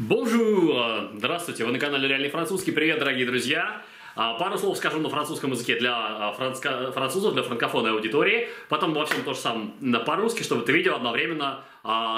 Bonjour! Здравствуйте, вы на канале Реальный Французский. Привет, дорогие друзья! Пару слов скажу на французском языке для французов, для франкофонной аудитории. Потом во всем то же самое по-русски, чтобы это видео одновременно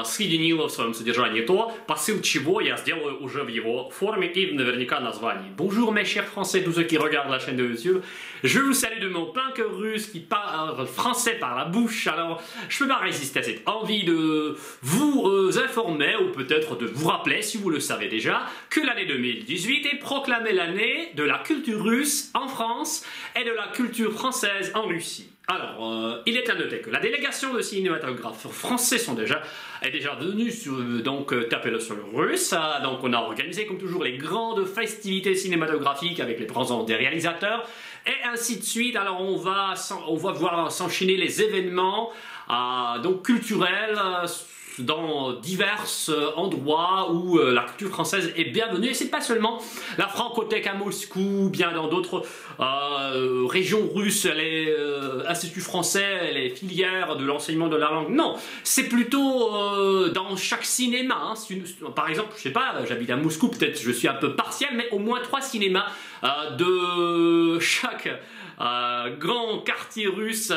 соединило в своем содержании то, посыл чего я сделаю уже в его форме и наверняка названии. Bonjour mes chers français, tous ceux qui regardent la chaîne de YouTube. Je vous salue de mon plein cœur russe qui parle français par la bouche. Alors, je peux pas résister à cette envie de vous informer ou peut-être de vous rappeler, si vous le savez déjà, que l'année 2018 est proclamée l'année de la culture russe en France et de la culture française en Russie. Alors, il est à noter que la délégation de cinématographes français est déjà venue taper le sol russe. Donc on a organisé comme toujours les grandes festivités cinématographiques avec les présents des réalisateurs et ainsi de suite. Alors on va voir s'enchaîner les événements culturels dans divers endroits où la culture française est bienvenue. Et c'est pas seulement la Francothèque à Moscou, bien dans d'autres régions russes, les instituts français, les filières de l'enseignement de la langue. Non, c'est plutôt dans chaque cinéma. Par exemple, je sais pas, j'habite à Moscou, peut-être je suis un peu partiel, mais au moins 3 cinémas de chaque grand quartier russe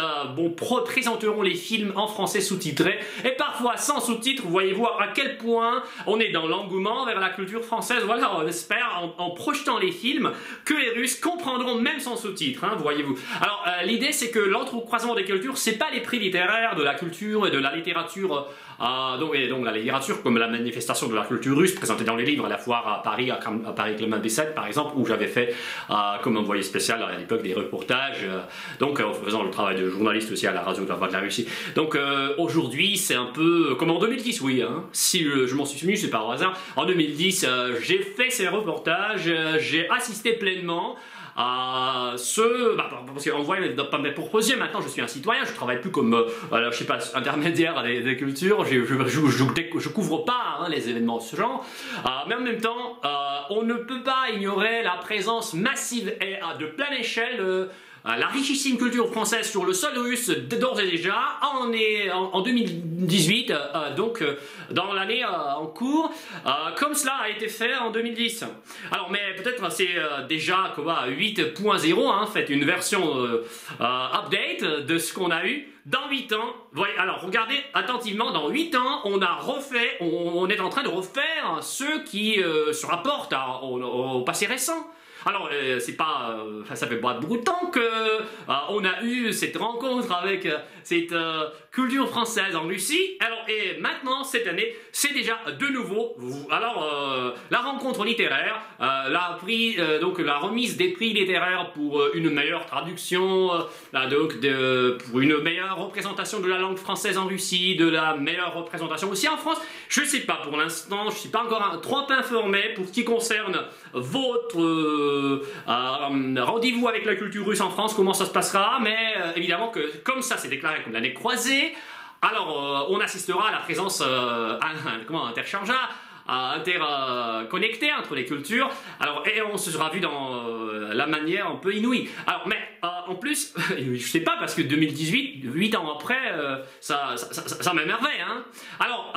présenteront les films en français sous-titrés et parfois sans sous-titres. Voyez-vous à quel point on est dans l'engouement vers la culture française. Voilà, on espère en projetant les films que les Russes comprendront même sans sous-titres, hein, voyez-vous. Alors l'idée c'est que l'entrecroisement des cultures, c'est pas les prix littéraires de la culture et de la littérature, donc la littérature comme la manifestation de la culture russe présentée dans les livres à la foire à Paris, à Paris Clément XVII par exemple, où j'avais fait comme envoyé spécial à l'époque des reportages, en faisant le travail de journaliste aussi à la radio de la Voix de la Russie. Donc aujourd'hui c'est un peu comme en 2010, oui, hein, si je m'en suis souvenu, c'est pas au hasard. En 2010 j'ai fait ces reportages, j'ai assisté pleinement à parce qu'en voyant pas mes propres yeux, maintenant je suis un citoyen, je travaille plus comme je sais pas, intermédiaire des cultures, je couvre pas les événements de ce genre, mais en même temps on ne peut pas ignorer la présence massive et de pleine échelle la richissime culture française sur le sol russe d'ores et déjà en 2018, dans l'année en cours, comme cela a été fait en 2010. Alors mais peut-être c'est déjà 8.0, faites une version update de ce qu'on a eu dans 8 ans. Voyez, alors regardez attentivement, dans 8 ans on est en train de refaire ceux qui se rapportent au passé récent. Alors, c'est pas, ça fait pas beaucoup de temps que on a eu cette rencontre avec cette culture française en Russie. Alors, et maintenant, cette année, c'est déjà de nouveau. Alors, la rencontre littéraire, la remise des prix littéraires pour une meilleure traduction, pour une meilleure représentation de la langue française en Russie, de la meilleure représentation aussi en France. Je sais pas pour l'instant, je suis pas encore trop informé pour ce qui concerne votre rendez-vous avec la culture russe en France, comment ça se passera, mais évidemment que comme ça c'est déclaré comme l'année croisée, alors on assistera à la présence interconnectée entre les cultures. Alors et on se sera vu dans la manière un peu inouïe. Alors mais en plus, je sais pas parce que 2018, 8 ans après, ça m'émerveille. Hein. Alors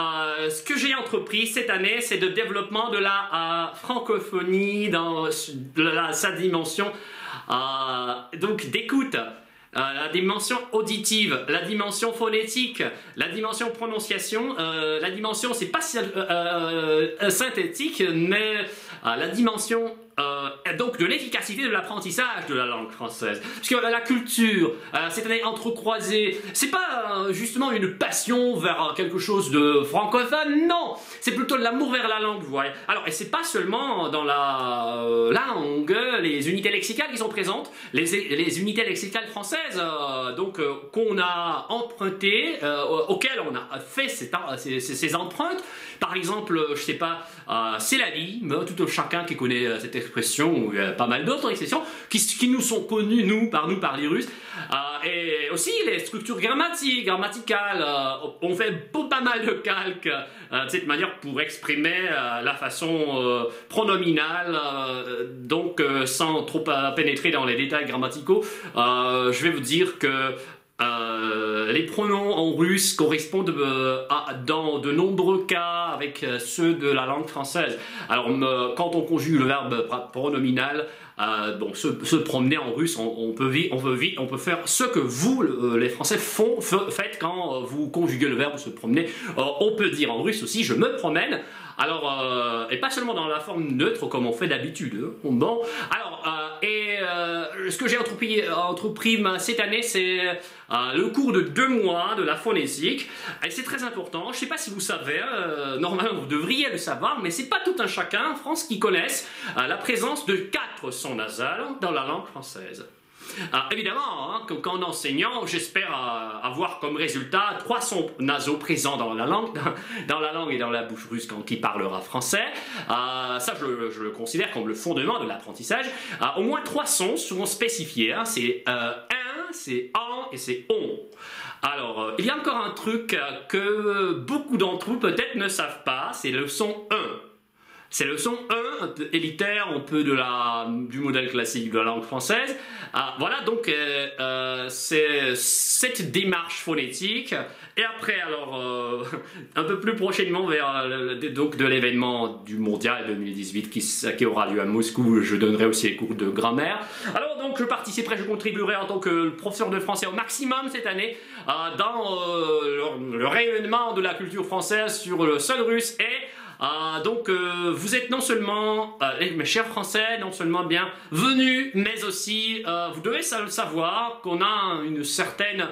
ce que j'ai entrepris cette année, c'est le développement de la francophonie dans sa dimension d'écoute. La dimension auditive, la dimension phonétique, la dimension prononciation, la dimension c'est pas synthétique, mais la dimension donc de l'efficacité de l'apprentissage de la langue française. Parce que la culture, cette année entrecroisée, c'est pas justement une passion vers quelque chose de francophone, non, c'est plutôt de l'amour vers la langue, vous voyez. Alors, et c'est pas seulement dans la langue, les unités lexicales qui sont présentes, les unités lexicales françaises, qu'on a empruntées, auxquelles on a fait ces empreintes. Par exemple, je sais pas, c'est la vie, tout chacun qui connaît cette expression, ou pas mal d'autres expressions, qui nous sont connues, par les Russes, et aussi les structures grammaticales, on fait pas mal de calques de cette manière pour exprimer la façon pronominale, sans trop pénétrer dans les détails grammaticaux, je vais vous dire que Les pronoms en russe correspondent dans de nombreux cas avec ceux de la langue française. Alors, quand on conjugue le verbe pronominal, donc se promener en russe, on peut faire ce que vous, les Français, faites quand vous conjuguez le verbe se promener. On peut dire en russe aussi, je me promène. Alors, et pas seulement dans la forme neutre comme on fait d'habitude. Bon, alors, ce que j'ai entrepris cette année, c'est le cours de 2 mois de la phonétique. Et c'est très important. Je ne sais pas si vous savez, normalement vous devriez le savoir, mais c'est pas tout un chacun en France qui connaissent la présence de 4 sons nasales dans la langue française. Évidemment, hein, qu'en enseignant, j'espère avoir comme résultat 3 sons nasaux présents dans la langue et dans la bouche russe quand il parlera français. Ça, je le considère comme le fondement de l'apprentissage. Au moins 3 sons seront spécifiés. Hein, c'est un, c'est en et c'est on. Alors, il y a encore un truc que beaucoup d'entre vous peut-être ne savent pas, c'est le son 1. C'est le son 1, élitaire, un peu du modèle classique de la langue française. Voilà, donc c'est cette démarche phonétique. Et après, alors, un peu plus prochainement, vers donc de l'événement du Mondial 2018 qui aura lieu à Moscou, je donnerai aussi les cours de grammaire. Alors donc, je participerai, je contribuerai en tant que professeur de français au maximum cette année dans le rayonnement de la culture française sur le sol russe et donc vous êtes non seulement, mes chers Français, non seulement bienvenus, mais aussi vous devez savoir qu'on a une certaine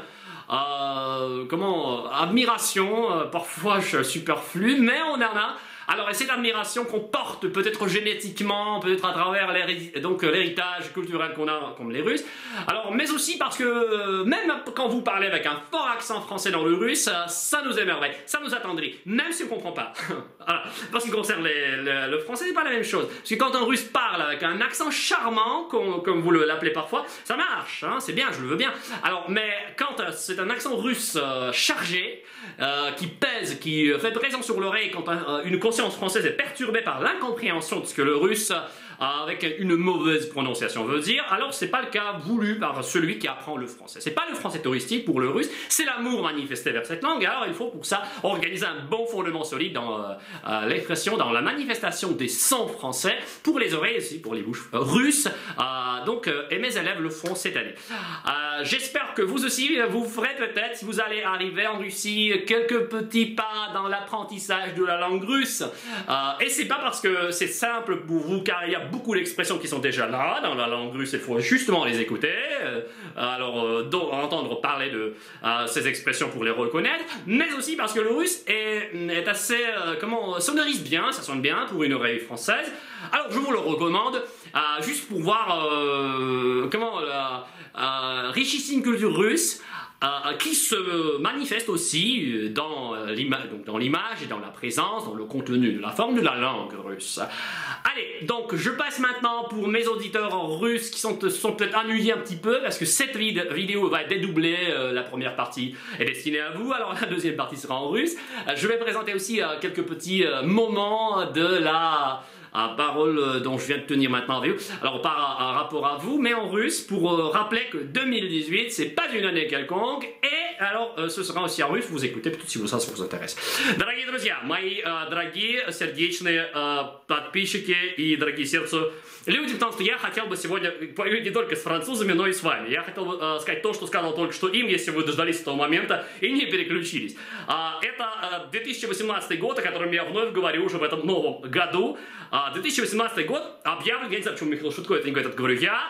admiration, parfois superflue, mais on en a. Alors, et cette admiration qu'on porte peut-être génétiquement, peut-être à travers l'héritage culturel qu'on a comme les Russes, alors, mais aussi parce que même quand vous parlez avec un fort accent français dans le russe, ça nous émerveille, ça nous attendrit, même si on ne comprend pas. Voilà. Parce qu'il concerne le français, c'est pas la même chose. Parce que quand un russe parle avec un accent charmant, comme vous l'appelez parfois, ça marche, hein, c'est bien, je le veux bien. Alors, mais quand c'est un accent russe chargé, qui pèse, qui fait présent sur l'oreille quand une conscience française est perturbée par l'incompréhension de ce que le russe avec une mauvaise prononciation veut dire, alors c'est pas le cas voulu par celui qui apprend le français. C'est pas le français touristique pour le russe, c'est l'amour manifesté vers cette langue, alors il faut pour ça organiser un bon fondement solide dans l'expression, dans la manifestation des sons français, pour les oreilles aussi, pour les bouches russes, et mes élèves le feront cette année. J'espère que vous aussi, vous ferez peut-être, si vous allez arriver en Russie, quelques petits pas dans l'apprentissage de la langue russe. Et c'est pas parce que c'est simple pour vous, car il y a beaucoup d'expressions qui sont déjà là dans la langue russe, il faut justement les écouter, entendre parler de ces expressions pour les reconnaître, mais aussi parce que le russe est assez, sonorise bien, ça sonne bien pour une oreille française. Alors je vous le recommande, juste pour voir richissime culture russe, qui se manifeste aussi dans l'image et dans la présence, dans le contenu, de la forme de la langue russe. Allez, donc je passe maintenant pour mes auditeurs en russe qui sont peut-être ennuyés un petit peu parce que cette vidéo va être dédoublée, la première partie est destinée à vous, alors la deuxième partie sera en russe. Je vais présenter aussi quelques petits moments de la parole dont je viens de tenir maintenant avec vous. Alors par rapport à vous, mais en russe, pour rappeler que 2018, c'est pas une année quelconque, et alors ce sera aussi en russe, vous écoutez peut-être si ça vous intéresse. Дорогие друзья, мои дорогие, сердечные подписчики и дорогие сердцу люди, потому что я хотел бы сегодня поговорить не только с французами, но и с вами. Я хотел бы сказать то, что сказал только что им, если вы дождались этого момента и не переключились. Это 2018 год, о котором я вновь говорю уже в этом новом году. 2018 год объявлен, я не знаю, почему Михаил Шутко это не говорит, это говорю я,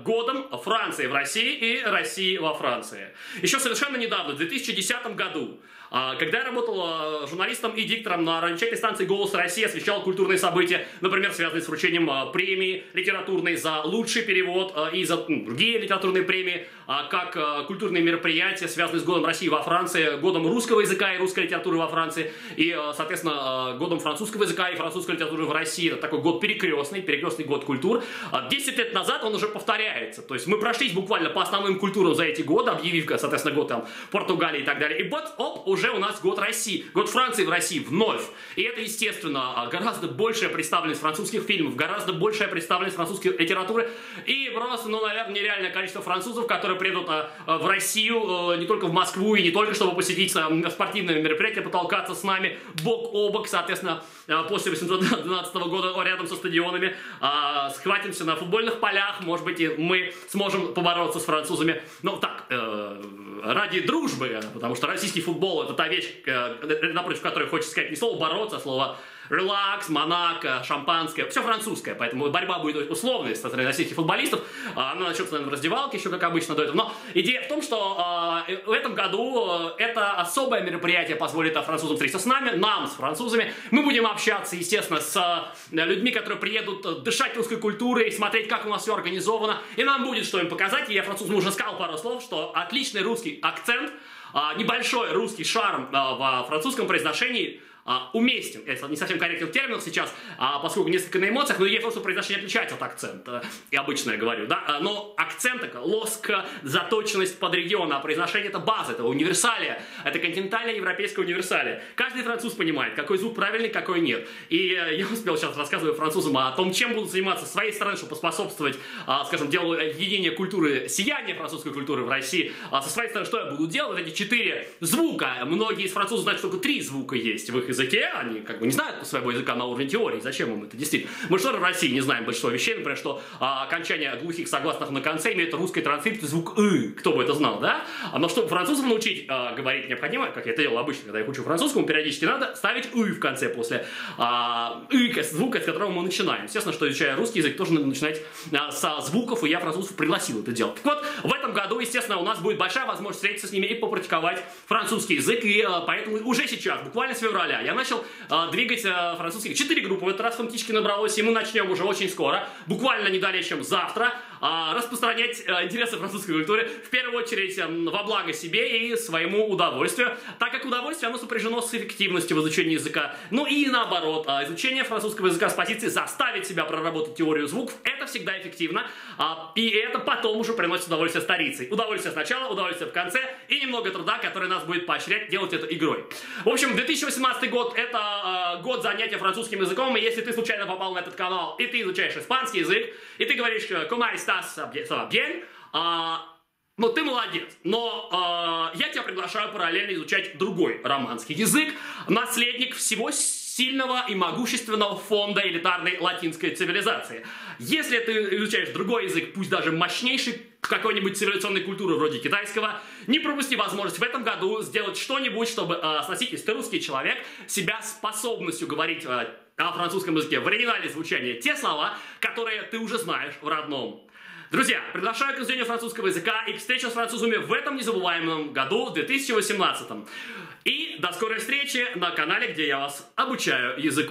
годом Франции в России и России во Франции. Еще совершенно недавно, в 2010 году, когда я работал журналистом и диктором на радиочетной станции «Голос России», освещал культурные события, например, связанные с вручением премии литературной за лучший перевод и за другие литературные премии, как культурные мероприятия, связанные с годом России во Франции, годом русского языка и русской литературы во Франции, и, соответственно, годом французского языка и французской литературы в России. Это такой год перекрестный год культур. 10 лет назад он уже повторяется. То есть мы прошлись буквально по основным культурам за эти годы, объявив, соответственно, год там Португалии и так далее. И вот, уже у нас год России, год Франции в России вновь. И это, естественно, гораздо большая представленность французских фильмов, гораздо большая представленность французской литературы и просто, наверное, нереальное количество французов, которые приедут в Россию, не только в Москву, и не только чтобы посетить спортивные мероприятия, потолкаться с нами бок о бок, соответственно, после 812 года рядом со стадионами, схватимся на футбольных полях, может быть, и мы сможем побороться с французами, ну так, ради дружбы, потому что российский футбол — это та вещь, напротив которой хочется сказать не слово бороться, а слово релакс, Монако, шампанское, все французское, поэтому борьба будет условной со стороны российских футболистов. Она начнется, наверное, в раздевалке, еще как обычно до этого. Но идея в том, что в этом году это особое мероприятие позволит французам встретиться с нами, нам с французами. Мы будем общаться, естественно, с людьми, которые приедут дышать русской культурой, смотреть, как у нас все организовано. И нам будет что им показать. И я французам уже сказал пару слов, что отличный русский акцент, небольшой русский шарм в французском произношении уместен. Это не совсем корректный термин сейчас, поскольку несколько на эмоциях, но идея в том, что произношение отличается от акцента. И обычно я говорю, да, но акцент, лоск, заточенность под регион, а произношение — это база, это универсалия, это континентальная европейская универсалия. Каждый француз понимает, какой звук правильный, какой нет. И я успел сейчас рассказывать французам о том, чем будут заниматься с своей стороны, чтобы поспособствовать, скажем, делу единения культуры, сияния французской культуры в России. Со своей стороны, что я буду делать? Вот эти 4 звука. Многие из французов знают, что только 3 звука есть в их языке, они как бы не знают своего языка на уровне теории, зачем им это действительно. Мы что в России не знаем большинство вещей, например, что окончание глухих согласных на конце имеет русской транскрипции звук «ы», кто бы это знал, да? Но чтобы французов научить говорить необходимо, как я это делал обычно, когда я учу французскому, периодически надо ставить «ы» в конце после звука, с которого мы начинаем. Естественно, что изучая русский язык, тоже надо начинать со звуков, и я французов пригласил это делать. Так вот, в этом году, естественно, у нас будет большая возможность встретиться с ними и попрактиковать французский язык, и поэтому уже сейчас, буквально с февраля, я начал двигать французских 4 группы. В этот раз фактически набралось, и мы начнем уже очень скоро, буквально не далее, чем завтра, распространять интересы французской культуры, в первую очередь во благо себе и своему удовольствию, так как удовольствие, оно сопряжено с эффективностью в изучении языка. Ну и наоборот, изучение французского языка с позиции заставить себя проработать теорию звуков, это всегда эффективно, и это потом уже приносит удовольствие старицей. Удовольствие сначала, удовольствие в конце, и немного труда, который нас будет поощрять делать это игрой. В общем, 2018 год — это год занятия французским языком, и если ты случайно попал на этот канал, и ты изучаешь испанский язык, и ты говоришь «Comment estás? Ça va bien?» Ну, ты молодец, но я тебя приглашаю параллельно изучать другой романский язык, наследник всего сильного и могущественного фонда элитарной латинской цивилизации. Если ты изучаешь другой язык, пусть даже мощнейший, какой-нибудь цивилизационной культуры вроде китайского, не пропусти возможность в этом году сделать что-нибудь, чтобы сносить, если ты русский человек, себя способностью говорить о французском языке в оригинале звучания те слова, которые ты уже знаешь в родном. Друзья, приглашаю к изучению французского языка и к встрече с французами в этом незабываемом году, 2018. И до скорой встречи на канале, где я вас обучаю языку.